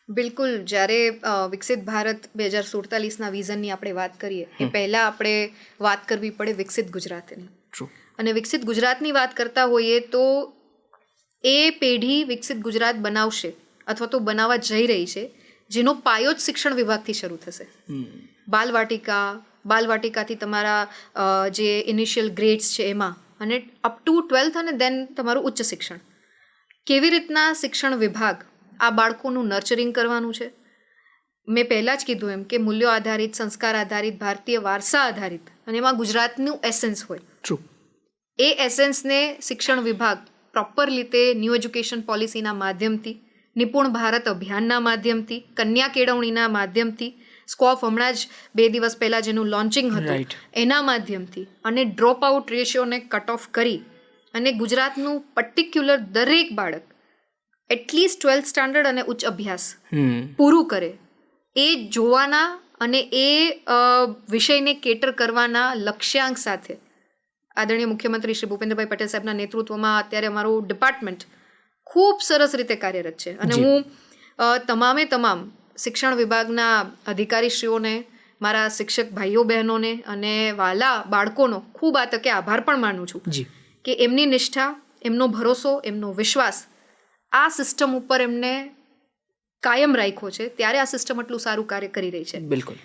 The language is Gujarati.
બિલકુલ. જ્યારે વિકસિત ભારત 2047ના વિઝનની આપણે વાત કરીએ એ પહેલાં આપણે વાત કરવી પડે વિકસિત ગુજરાતની. અને વિકસિત ગુજરાતની વાત કરતા હોઈએ તો એ પેઢી વિકસિત ગુજરાત બનાવશે અથવા તો બનાવવા જઈ રહી છે જેનો પાયો જ શિક્ષણ વિભાગથી શરૂ થશે. બાલવાટિકાથી તમારા જે ઇનિશિયલ ગ્રેડ્સ છે એમાં અને અપ ટુ 12th અને દેન તમારું ઉચ્ચ શિક્ષણ. કેવી રીતના શિક્ષણ વિભાગ આ બાળકોનું નર્ચરિંગ કરવાનું છે. મેં પહેલાં જ કીધું એમ કે મૂલ્યો આધારિત, સંસ્કાર આધારિત, ભારતીય વારસા આધારિત અને એમાં ગુજરાતનું એસેન્સ હોય. એ એસેન્સને શિક્ષણ વિભાગ પ્રોપર રીતે ન્યૂ એજ્યુકેશન પોલિસીના માધ્યમથી, નિપુણ ભારત અભિયાનના માધ્યમથી, કન્યા કેળવણીના માધ્યમથી, સ્કોફ હમણાં જ 2 દિવસ પહેલાં જેનું લોન્ચિંગ હતું એના માધ્યમથી અને ડ્રોપ આઉટ રેશિયોને કટ ઓફ કરી અને ગુજરાતનું પર્ટિક્યુલર દરેક બાળક એટલીસ્ટ 12th સ્ટાન્ડર્ડ અને ઉચ્ચ અભ્યાસ પૂરું કરે એ જોવાના અને એ વિષયને કેટર કરવાના લક્ષ્યાંક સાથે આદરણીય મુખ્યમંત્રી શ્રી ભૂપેન્દ્રભાઈ પટેલ સાહેબના નેતૃત્વમાં અત્યારે અમારું ડિપાર્ટમેન્ટ ખૂબ સરસ રીતે કાર્યરત છે. અને હું તમામ શિક્ષણ વિભાગના અધિકારીશ્રીઓને, મારા શિક્ષક ભાઈઓ બહેનોને અને વાલા બાળકોનો ખૂબ આ તકે આભાર પણ માનું છું કે એમની નિષ્ઠા, એમનો ભરોસો, એમનો વિશ્વાસ આ સિસ્ટમ ઉપર એમને કાયમ રાખ્યો છે ત્યારે આ સિસ્ટમ આટલું સારું કાર્ય કરી રહી છે. બિલકુલ.